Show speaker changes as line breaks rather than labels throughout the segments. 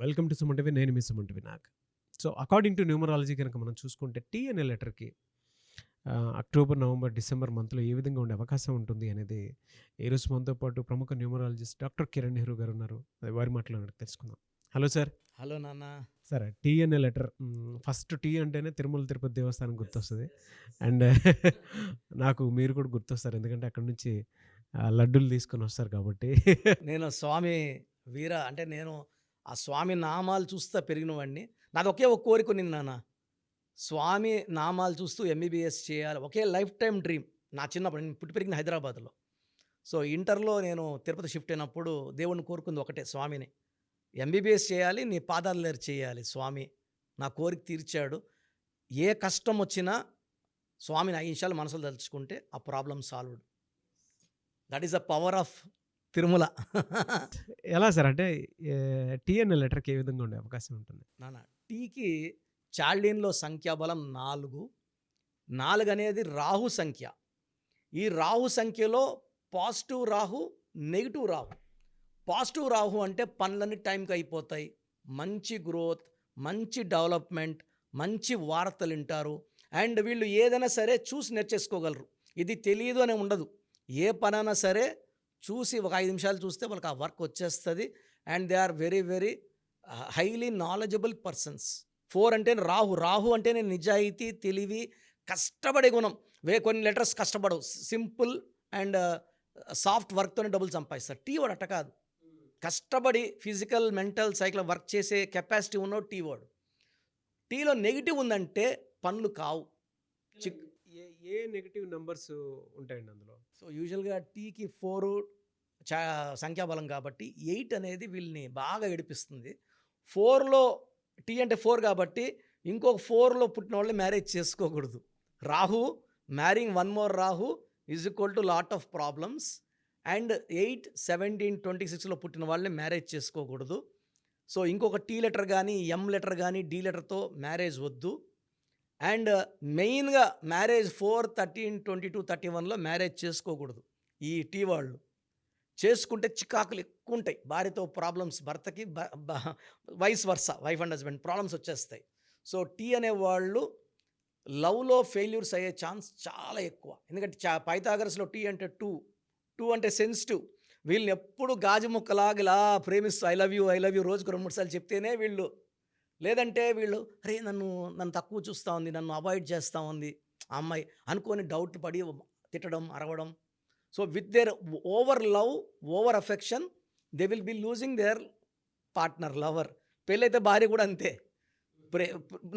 Welcome to Suman TV. నేను మీ Suman TV Nag. So, according to numerology గనక మనం చూసుకుంటే టీ అనే లెటర్‌కి అక్టోబర్, నవంబర్, డిసెంబర్ మంత్‌లో ఏ విధంగా ఉండే అవకాశం ఉంటుంది అనేది ఈరోజు మనతో పాటు ప్రముఖ న్యూమరాలజిస్ట్ డాక్టర్ కిరణ్ నెహ్రూ గారు ఉన్నారు. వారి మాటల్లో అడిగి తెలుసుకుందాం. Hello sir.
హలో నాన్న.
సార్, టీ అనే లెటర్ ఫస్ట్ టీ అంటేనే తిరుమల తిరుపతి దేవస్థానం గుర్తొస్తది. అండ్ నాకు మీరు కూడా గుర్తొస్తారు. ఎందుకంటే అక్కడి నుంచి లడ్డూలు తీసుకొని వస్తారు కాబట్టి.
నేను స్వామి నేను ఆ స్వామి నామాలు చూస్తా పెరిగిన వాడిని. నాది ఒకే ఒక కోరిక ఉన్నింది నాన్న. స్వామి నామాలు చూస్తూ ఎంబీబీఎస్ చేయాలి. ఒకే లైఫ్ టైమ్ డ్రీమ్. నా చిన్నప్పుడు నేను పుట్టి పెరిగింది హైదరాబాద్‌లో. సో, ఇంటర్‌లో నేను తిరుపతి షిఫ్ట్ అయినప్పుడు దేవుడిని కోరుకుంది ఒకటే స్వామిని. ఎంబీబీఎస్ చేయాలి, నీ పాదాల దగ్గర చేయాలి స్వామి. నా కోరిక తీర్చాడు. ఏ కష్టం వచ్చినా స్వామిని 5 నిమిషాలు మనసులో తలుచుకుంటే ఆ problem solved. That is the power of Tirumala.
ఎలా సార్? అంటే టీ అనే లెటర్‌కి ఏ విధంగా ఉండే అవకాశం ఉంటుంది?
నాన్న, టీకి చాల్డీన్‌లో సంఖ్యాబలం 4. 4 అనేది రాహు సంఖ్య. ఈ రాహు సంఖ్యలో positive Rahu, negative Rahu. Positive Rahu అంటే పనులన్నీ టైంకి అయిపోతాయి, మంచి గ్రోత్, మంచి డెవలప్మెంట్, మంచి వార్తలు వింటారు. అండ్ వీళ్ళు ఏదైనా సరే చూసి నేర్చేసుకోగలరు. ఇది తెలియదు అని ఉండదు. ఏ పనైనా సరే చూసి ఒక 5 నిమిషాలు చూస్తే వాళ్ళకి ఆ వర్క్ వచ్చేస్తుంది. And they are very very highly knowledgeable persons. 4 అంటే రాహు. రాహు అంటేనే నిజాయితీ, తెలివి, కష్టపడే గుణం. కొన్ని లెటర్స్ కష్టపడవు, సింపుల్ అండ్ సాఫ్ట్ వర్క్తోనే డబ్బులు సంపాదిస్తారు. టీ వాడు అట్ట కాదు. కష్టపడి ఫిజికల్, మెంటల్, సైకిల్ వర్క్ చేసే కెపాసిటీ ఉన్నోడు టీ వాడు. టీలో నెగిటివ్ ఉందంటే పనులు కావు.
ఏ నెగెటివ్ నంబర్స్ ఉంటాయండి అందులో?
సో యూజువల్గా టీకి 4 సంఖ్యాబలం కాబట్టి 8 అనేది వీళ్ళని బాగా ఏడిపిస్తుంది. 4లో టీ అంటే 4 కాబట్టి ఇంకొక 4లో పుట్టిన వాళ్ళు మ్యారేజ్ చేసుకోకూడదు. Rahu మ్యారింగ్ one more Rahu is equal to lot of problems. And 8, 17, 26లో పుట్టిన వాళ్ళని మ్యారేజ్ చేసుకోకూడదు. సో ఇంకొక టీ లెటర్ కానీ, ఎం లెటర్ కానీ, డి లెటర్తో మ్యారేజ్ వద్దు. అండ్ మెయిన్గా మ్యారేజ్ 4, 13, 22, 31లో మ్యారేజ్ చేసుకోకూడదు. ఈ టీ వాళ్ళు చేసుకుంటే చికాకులు ఎక్కువ ఉంటాయి. భార్యతో ప్రాబ్లమ్స్, భర్తకి vice versa, wife and husband problems వచ్చేస్తాయి. సో టీ అనేవాళ్ళు లవ్లో ఫెయిల్యూర్స్ అయ్యే ఛాన్స్ చాలా ఎక్కువ. ఎందుకంటే పైథాగరస్లో టీ అంటే 2 అంటే సెన్సిటివ్. వీళ్ళని ఎప్పుడు గాజు ముక్కలాగా ఇలా ప్రేమిస్తూ ఐ లవ్ యూ రోజుకు 2-3 సార్లు చెప్తేనే వీళ్ళు. లేదంటే వీళ్ళు అరే నన్ను తక్కువ చూస్తూ ఉంది, నన్ను అవాయిడ్ చేస్తూ ఉంది ఆ అమ్మాయి అనుకొని డౌట్ పడి తిట్టడం, అరవడం. So with their over love, over affection they will be losing there partner, lover. పెళ్ళైతే భార్య కూడా అంతే.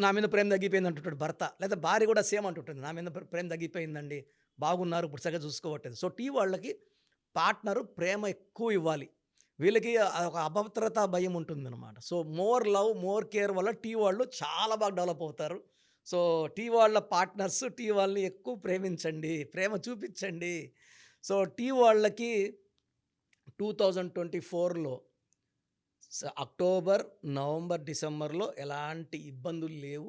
నా మీద ప్రేమ తగ్గిపోయింది అంటుంటాడు భర్త. లేదా భార్య కూడా సేమ్ అంటుంటుంది, నా మీద ప్రేమ తగ్గిపోయిందండి, బాగున్నారు, ఇప్పుడు సరిగ్గా చూసుకోవట్లేదు. సో టీ వాళ్ళకి పార్ట్నరు ప్రేమ ఎక్కువ ఇవ్వాలి. వీళ్ళకి ఒక అభద్రతా భయం ఉంటుందన్నమాట. So more love, more care వల్ల టీ వాళ్ళు చాలా బాగా డెవలప్ అవుతారు. సో టీ వాళ్ళ పార్ట్నర్స్ టీ వాళ్ళని ఎక్కువ ప్రేమించండి, ప్రేమ చూపించండి. సో టీ వాళ్ళకి 2024లో అక్టోబర్, నవంబర్, డిసెంబర్లో ఎలాంటి ఇబ్బందులు లేవు,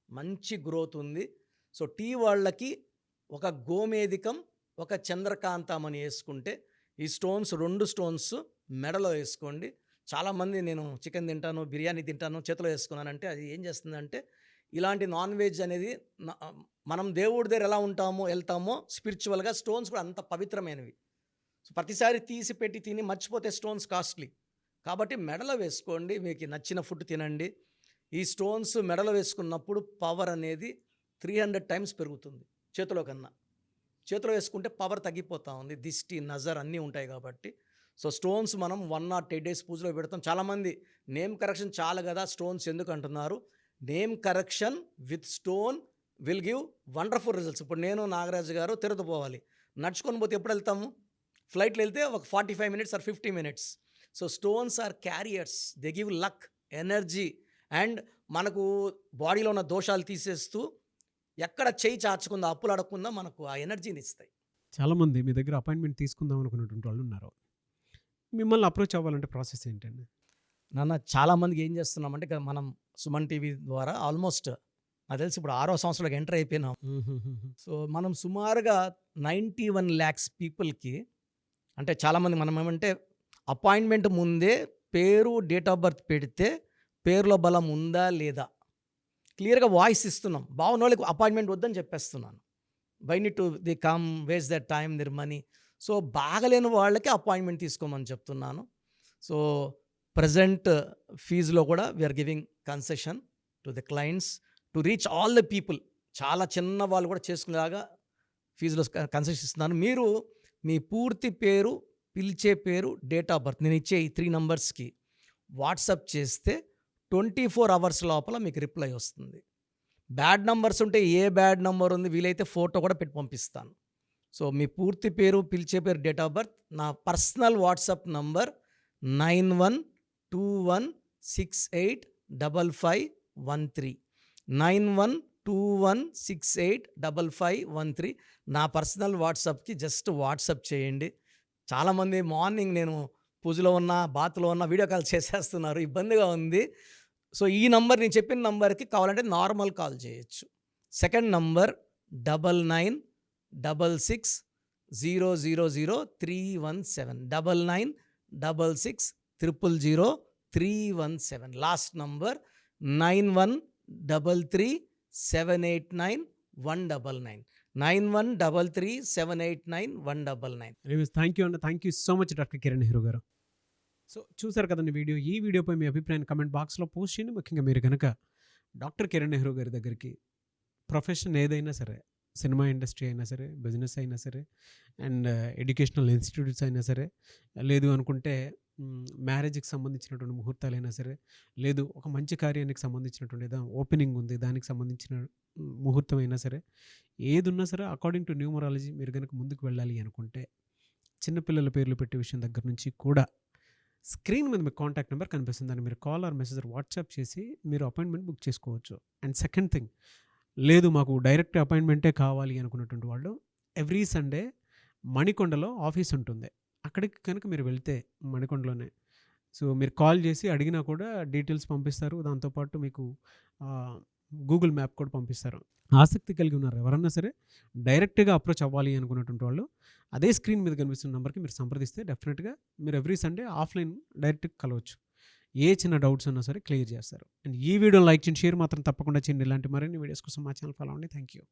మంచి గ్రోత్ ఉంది. సో టీ వాళ్ళకి ఒక గోమేధికం, ఒక చంద్రకాంతం అని వేసుకుంటే, ఈ స్టోన్స్ 2 స్టోన్స్ మెడలో వేసుకోండి. చాలామంది నేను చికెన్ తింటాను, బిర్యానీ తింటాను, చేతిలో వేసుకున్నానంటే అది ఏం చేస్తుందంటే, ఇలాంటి నాన్ వెజ్ అనేది మనం దేవుడి దగ్గర ఎలా ఉంటామో వెళ్తామో స్పిరిచువల్గా స్టోన్స్ కూడా అంత పవిత్రమైనవి. సో ప్రతిసారి తీసి పెట్టి తిని మర్చిపోతే స్టోన్స్ కాస్ట్లీ. కాబట్టి మెడలో వేసుకోండి, మీకు నచ్చిన ఫుడ్ తినండి. ఈ స్టోన్స్ మెడలో వేసుకున్నప్పుడు పవర్ అనేది 300 టైమ్స్ పెరుగుతుంది చేతిలో కన్నా. చేతిలో వేసుకుంటే పవర్ తగ్గిపోతూ ఉంది, దిష్టి, నజర్ అన్నీ ఉంటాయి కాబట్టి. సో స్టోన్స్ మనం 1 or 10 days పూజలో పెడతాం. చాలామంది నేమ్ కరెక్షన్ చాలు కదా స్టోన్స్ ఎందుకు అంటున్నారు. Name correction with stone will give wonderful results. ఇప్పుడు నేను, నాగరాజు గారు తిరుపతి పోవాలి, నడుచుకొని పోతే ఎప్పుడు వెళ్తాము? ఫ్లైట్లో వెళ్తే ఒక 45 minutes or 50 minutes. So stones are carriers, they give luck, energy. And మనకు బాడీలో ఉన్న దోషాలు తీసేస్తూ ఎక్కడ చేయి చాచకుండా, అప్పులు అడగకుండా మనకు ఆ ఎనర్జీని ఇస్తాయి.
చాలామంది మీ దగ్గర అపాయింట్మెంట్ తీసుకుందాం అనుకున్నటువంటి వాళ్ళు ఉన్నారు. మిమ్మల్ని అప్రోచ్ అవ్వాలంటే ప్రాసెస్ ఏంటండి?
నాన్న, చాలామందికి ఏం చేస్తున్నామంటే మనం సుమన్ టీవీ ద్వారా ఆల్మోస్ట్ నాకు తెలిసి ఇప్పుడు 6వ సంవత్సరంలోకి ఎంటర్ అయిపోయినాం. సో మనం సుమారుగా 91 lakhs పీపుల్కి, అంటే చాలామంది మనం ఏమంటే అపాయింట్మెంట్ ముందే పేరు, డేట్ ఆఫ్ బర్త్ పెడితే పేరులో బలం ఉందా లేదా క్లియర్గా వాయిస్ ఇస్తున్నాం. బాగున్న వాళ్ళకి అపాయింట్మెంట్ వద్దని చెప్పేస్తున్నాను. Why need to the come waste that time their money. So బాగలేని వాళ్ళకి అపాయింట్మెంట్ తీసుకోమని చెప్తున్నాను. సో ప్రజెంట్ ఫీజులో కూడా we are giving concession to the clients to reach all the people. చాలా చిన్న వాళ్ళు కూడా చేసుకునేలాగా ఫీజులో కన్సెషన్ ఇస్తున్నాను. మీరు మీ పూర్తి పేరు, పిలిచే పేరు, డేట్ ఆఫ్ బర్త్ నేను ఇచ్చే ఈ 3 నంబర్స్కి వాట్సాప్ చేస్తే 24 అవర్స్ లోపల మీకు రిప్లై వస్తుంది. బ్యాడ్ నంబర్స్ ఉంటే ఏ బ్యాడ్ నంబర్ ఉంది వీలైతే ఫోటో కూడా పెట్టి పంపిస్తాను. సో మీ పూర్తి పేరు, పిలిచే పేరు, డేట్ ఆఫ్ బర్త్, నా పర్సనల్ వాట్సాప్ నంబర్ 9121685513 9121685513 నా పర్సనల్ వాట్సాప్కి జస్ట్ వాట్సాప్ చేయండి. చాలామంది మార్నింగ్ నేను పూజలో ఉన్నా, బాత్లో ఉన్నా వీడియో కాల్ చేసేస్తున్నారు, ఇబ్బందిగా ఉంది. సో ఈ నంబర్ నేను చెప్పిన నంబర్కి కావాలంటే నార్మల్ కాల్ చేయొచ్చు. Second number 9966000317 9966000317. Last number 9133789199 9133789199.
Anyways thank you అండి. Thank you so much doctor Kiran Nehru garu. So చూసారు కదండి వీడియో. ఈ వీడియోపై మీ అభిప్రాయాన్ని కమెంట్ బాక్స్లో పోస్ట్ చేయండి. ముఖ్యంగా మీరు కనుక డాక్టర్ కిరణ్ నెహ్రూ గారి దగ్గరికి ప్రొఫెషన్ ఏదైనా సరే, సినిమా ఇండస్ట్రీ అయినా సరే, బిజినెస్ అయినా సరే, అండ్ ఎడ్యుకేషనల్ ఇన్స్టిట్యూట్స్ అయినా సరే, లేదు అనుకుంటే మ్యారేజ్కి సంబంధించినటువంటి ముహూర్తాలైనా సరే, లేదు ఒక మంచి కార్యానికి సంబంధించినటువంటి ఓపెనింగ్ ఉంది దానికి సంబంధించిన ముహూర్తం అయినా సరే, ఏది ఉన్నా సరే అకార్డింగ్ టు న్యూమరాలజీ మీరు కనుక ముందుకు వెళ్ళాలి అనుకుంటే చిన్నపిల్లల పేర్లు పెట్టే విషయం దగ్గర నుంచి కూడా స్క్రీన్ మీద మీకు కాంటాక్ట్ నెంబర్ కనిపిస్తుంది. దాన్ని మీరు కాల్ ఆర్ మెసేజ్ వాట్సాప్ చేసి మీరు అపాయింట్మెంట్ బుక్ చేసుకోవచ్చు. అండ్ సెకండ్ థింగ్, లేదు మాకు డైరెక్ట్ అపాయింట్మెంటే కావాలి అనుకున్నటువంటి వాళ్ళు ఎవ్రీ సండే మణికొండలో ఆఫీస్ ఉంటుంది. అక్కడికి కనుక మీరు వెళ్తే మణికొండలోనే సో మీరు కాల్ చేసి అడిగినా కూడా డీటెయిల్స్ పంపిస్తారు. దాంతోపాటు మీకు గూగుల్ మ్యాప్ కూడా పంపిస్తారు. ఆసక్తి కలిగి ఉన్నారు ఎవరన్నా సరే డైరెక్ట్గా అప్రోచ్ అవ్వాలి అనుకున్నటువంటి వాళ్ళు అదే స్క్రీన్ మీద కనిపిస్తున్న నెంబర్కి మీరు సంప్రదిస్తే డెఫినెట్గా మీరు ఎవ్రీ సండే ఆఫ్లైన్ డైరెక్ట్గా కలవచ్చు. ఏ చిన్న డౌట్స్ ఉన్నా సరే క్లియర్ చేస్తారు. అండ్ ఈ వీడియోని లైక్ చేయండి, షేర్ మాత్రం తప్పకుండా చేయండి. ఇలాంటి మరిన్ని వీడియోస్ కోసం మా ఛానల్ ఫాలో అవ్వండి. Thank you.